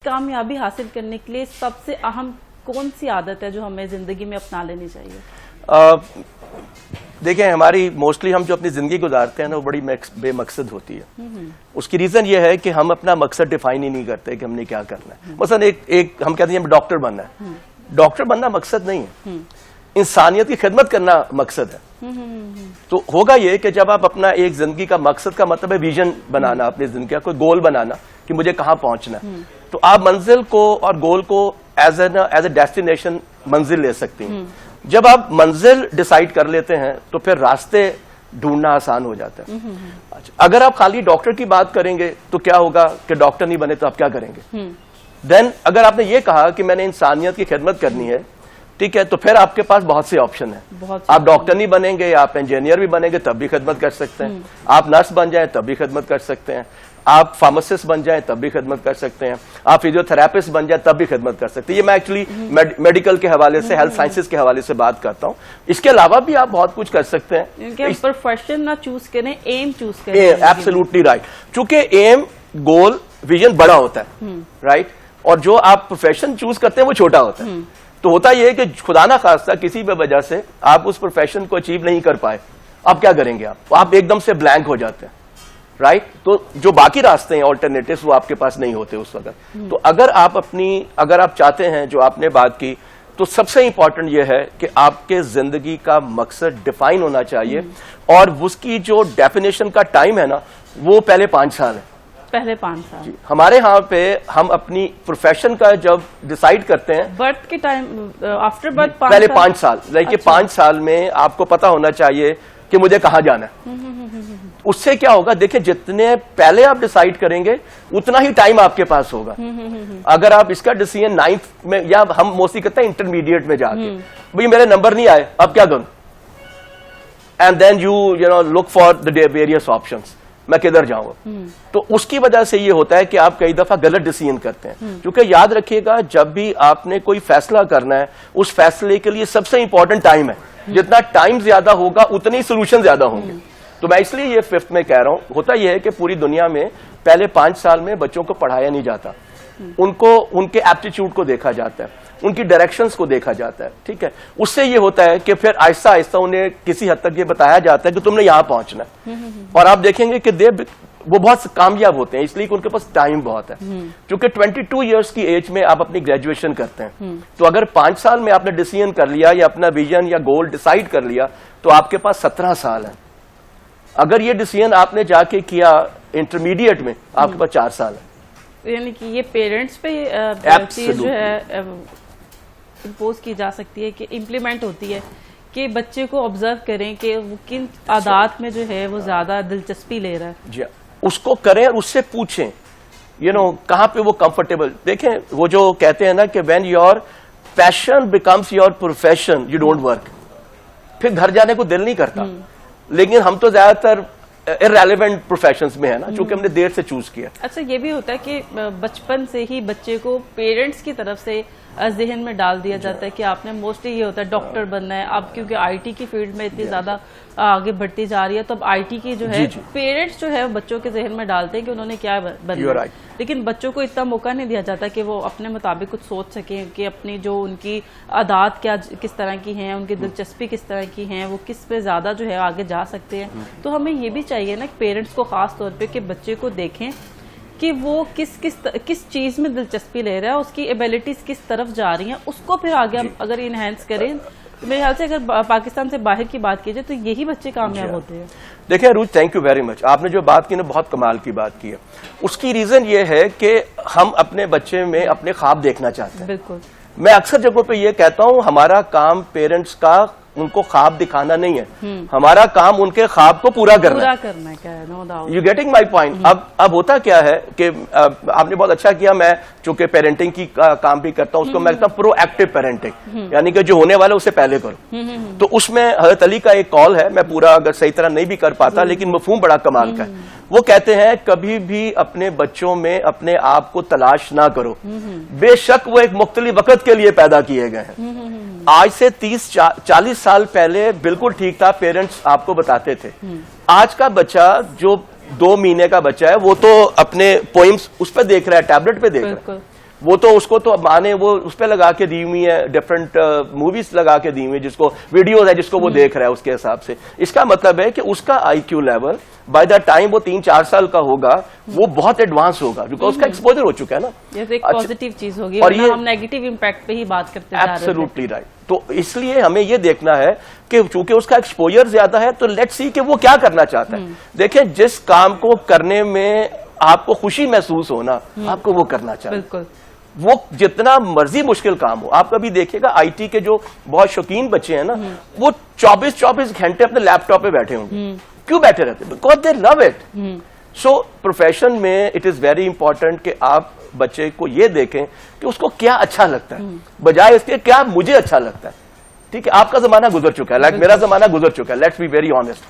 कामयाबी हासिल करने के लिए सबसे अहम कौन सी आदत है जो हमें जिंदगी में अपना लेनी चाहिए? देखें, हमारी मोस्टली हम जो अपनी जिंदगी गुजारते हैं ना वो बड़ी बेमकसद होती है। उसकी रीजन ये है कि हम अपना मकसद डिफाइन ही नहीं करते कि हमने क्या करना है। मसलन एक हम कहते हैं डॉक्टर बनना है। डॉक्टर बनना मकसद नहीं है, इंसानियत की खिदमत करना मकसद है। तो होगा ये कि जब आप अपना एक जिंदगी का मकसद का मतलब है विजन बनाना, अपनी जिंदगी का कोई गोल बनाना कि मुझे कहाँ पहुंचना है, तो आप मंजिल को और गोल को एज ए डेस्टिनेशन मंजिल ले सकती हैं। जब आप मंजिल डिसाइड कर लेते हैं तो फिर रास्ते ढूंढना आसान हो जाता है। अच्छा, अगर आप खाली डॉक्टर की बात करेंगे तो क्या होगा कि डॉक्टर नहीं बने तो आप क्या करेंगे? देन अगर आपने ये कहा कि मैंने इंसानियत की खिदमत करनी है, ठीक है, तो फिर आपके पास बहुत से ऑप्शन है। आप डॉक्टर नहीं बनेंगे, आप इंजीनियर भी बनेंगे तब भी खिदमत कर सकते हैं। आप नर्स बन जाए तब भी खिदमत कर सकते हैं। आप फार्मासिस्ट बन जाए तब भी खिदमत कर सकते हैं। आप फिजियोथेरेपिस्ट बन जाए तब भी खिदमत कर सकते हैं। ये मैं एक्चुअली मेडिकल के हवाले से, हेल्थ साइंसेज के हवाले से बात करता हूँ। इसके अलावा भी आप बहुत कुछ कर सकते हैं। प्रोफेशन ना चूज करें, एम चूज करें। Absolutely right. चूंकि एम, गोल, विजन बड़ा होता है, राइट, और जो आप प्रोफेशन चूज करते हैं वो छोटा होता है। तो होता यह है कि खुदा ना खास्ता किसी भी वजह से आप उस प्रोफेशन को अचीव नहीं कर पाए, आप क्या करेंगे? आप एकदम से ब्लैंक हो जाते हैं, राइट। तो जो बाकी रास्ते हैं, ऑल्टरनेटिव्स, वो आपके पास नहीं होते उस वक्त। तो अगर आप चाहते हैं, जो आपने बात की, तो सबसे इंपॉर्टेंट यह है कि आपके जिंदगी का मकसद डिफाइन होना चाहिए, और उसकी जो डेफिनेशन का टाइम है ना, वो पहले 5 साल है। पहले 5 साल हमारे यहाँ पे हम अपनी प्रोफेशन का जब डिसाइड करते हैं, बर्थ के टाइम, आफ्टर बर्थ पहले 5 साल, लाइक 5 साल में आपको पता होना चाहिए कि मुझे कहाँ जाना है। उससे क्या होगा, देखिए, जितने पहले आप डिसाइड करेंगे उतना ही टाइम आपके पास होगा। अगर आप इसका डिसीजन 9th में, या हम मोस्टली कहते हैं इंटरमीडिएट में जाके, भाई मेरे नंबर नहीं आए, अब क्या करूं, and then you know look for the various options, मैं किधर जाऊंगा। तो उसकी वजह से ये होता है कि आप कई दफा गलत डिसीजन करते हैं। क्योंकि याद रखिएगा, जब भी आपने कोई फैसला करना है, उस फैसले के लिए सबसे इंपॉर्टेंट टाइम है। जितना टाइम ज्यादा होगा उतनी सोल्यूशन ज्यादा होंगे। तो मैं इसलिए ये 5th में कह रहा हूं, होता यह है कि पूरी दुनिया में पहले 5 साल में बच्चों को पढ़ाया नहीं जाता, उनको उनके एप्टीट्यूड को देखा जाता है, उनकी डायरेक्शंस को देखा जाता है, ठीक है। उससे ये होता है कि फिर आहिस्ता आहिस्ता उन्हें किसी हद तक ये बताया जाता है कि तुमने यहां पहुंचना है। और आप देखेंगे कि वो बहुत कामयाब होते हैं, इसलिए कि उनके पास टाइम बहुत है। क्योंकि 22 इयर्स की एज में आप अपनी ग्रेजुएशन करते हैं, तो अगर 5 साल में आपने डिसीजन कर लिया या अपना विजन या गोल डिसाइड कर लिया, तो आपके पास 17 साल है। अगर ये डिसीजन आपने जाके किया इंटरमीडिएट में, आपके पास 4 साल है। यानी कि ये पेरेंट्स पे चीज जो है इम्पोज की जा सकती है, कि इम्प्लीमेंट होती है, कि बच्चे को ऑब्जर्व करें कि वो किन आदात में जो है वो ज्यादा दिलचस्पी ले रहा है। जी, उसको करें और उससे पूछें, कहाँ पे वो कंफर्टेबल। देखें, वो जो कहते हैं ना कि when your passion becomes your profession you don't work, फिर घर जाने को दिल नहीं करता। लेकिन हम तो ज्यादातर इररेलेवेंट प्रोफेशंस में है ना, चूंकि हमने देर से चूज किया। अच्छा, ये भी होता है कि बचपन से ही बच्चे को पेरेंट्स की तरफ से ज़हन में डाल दिया जाता है कि आपने, मोस्टली ये होता है डॉक्टर बनना है। अब क्योंकि आईटी की फील्ड में इतनी ज्यादा आगे बढ़ती जा रही है, तो अब आईटी की जो है पेरेंट्स जो है बच्चों के जहन में डालते हैं कि उन्होंने क्या बनना है। लेकिन बच्चों को इतना मौका नहीं दिया जाता कि वो अपने मुताबिक कुछ सोच सकें, कि अपनी जो उनकी आदत किस तरह की हैं, उनकी दिलचस्पी किस तरह की हैं, वो किस पे ज्यादा जो है आगे जा सकते हैं। तो हमें ये भी चाहिए ना पेरेंट्स को खास तौर पे कि बच्चे को देखें कि वो किस चीज में दिलचस्पी ले रहा है, उसकी एबिलिटीज किस तरफ जा रही हैं, उसको फिर आगे हम अगर इनहेंस करें, तो मेरे ख्याल से अगर पाकिस्तान से बाहर की बात की जाए तो यही बच्चे कामयाब होते हैं। देखिए रूज, थैंक यू वेरी मच। आपने जो बात की ना, बहुत कमाल की बात की है। उसकी रीजन ये है कि हम अपने बच्चे में अपने ख्वाब देखना चाहते हैं। बिल्कुल, मैं अक्सर जगहों पे ये कहता हूँ, हमारा काम पेरेंट्स का उनको ख्वाब दिखाना नहीं है, हमारा काम उनके ख्वाब को पूरा करना है। No doubt, you getting my point. अब होता क्या है कि आपने बहुत अच्छा किया, मैं चूंकि पेरेंटिंग की काम भी करता हूं, उसको मैं कहता हूं प्रोएक्टिव पेरेंटिंग, यानी कि जो होने वाला उसे पहले करो। तो उसमें हज़रत अली का एक कॉल है, मैं पूरा अगर सही तरह नहीं भी कर पाता, लेकिन मफहूम बड़ा कमाल का है। वो कहते हैं, कभी भी अपने बच्चों में अपने आप को तलाश ना करो, बेशक वो एक मुख्तलिफ वक्त के लिए पैदा किए गए हैं। आज से 30-40 साल पहले बिल्कुल ठीक था, पेरेंट्स आपको बताते थे। आज का बच्चा जो 2 महीने का बच्चा है, वो तो अपने पोइम्स उस पर देख रहा है, टैबलेट पे देख रहा है। وہ تو اس کو تو ماں نے وہ اس پہ لگا کے دی ہوئی ہے, ڈفرنٹ موویز لگا کے دی ہوئی ہیں, جس کو ویڈیوز ہے جس کو وہ دیکھ رہا ہے اس کے حساب سے. اس کا مطلب ہے کہ اس کا IQ level by the time وہ 3-4 سال کا ہوگا وہ بہت ایڈوانس ہوگا, کیونکہ اس کا ایکسپوجر ہو چکا ہے نا. یہ ایک پازیٹیو چیز ہوگی, اور ورنہ ہم نیگیٹو امپیکٹ پہ ہی بات کرتے جا رہے ہیں. Absolutely right. تو اس لیے ہمیں یہ دیکھنا ہے کہ چونکہ اس کا ایکسپوجر زیادہ ہے تو لیٹس سی کہ وہ کیا کرنا چاہتا ہے. دیکھیں جس کام کو کرنے میں آپ کو خوشی محسوس ہونا آپ کو وہ کرنا چاہیے. بالکل. وہ جتنا مرضی مشکل کام ہو. آپ کبھی دیکھیے گا آئی ٹی کے جو بہت شوقین بچے ہیں نا, وہ 24 گھنٹے اپنے لیپ ٹاپ پہ بیٹھے ہوں گے. کیوں بیٹھے رہتے؟ Because they love it. So profession میں اٹ از ویری امپورٹنٹ کہ آپ بچے کو یہ دیکھیں کہ اس کو کیا اچھا لگتا ہے, بجائے اس کے کیا مجھے اچھا لگتا ہے. ٹھیک ہے, آپ کا زمانہ گزر چکا ہے, لائک میرا زمانہ گزر چکا ہے, لیٹس بی ویری آنےسٹ.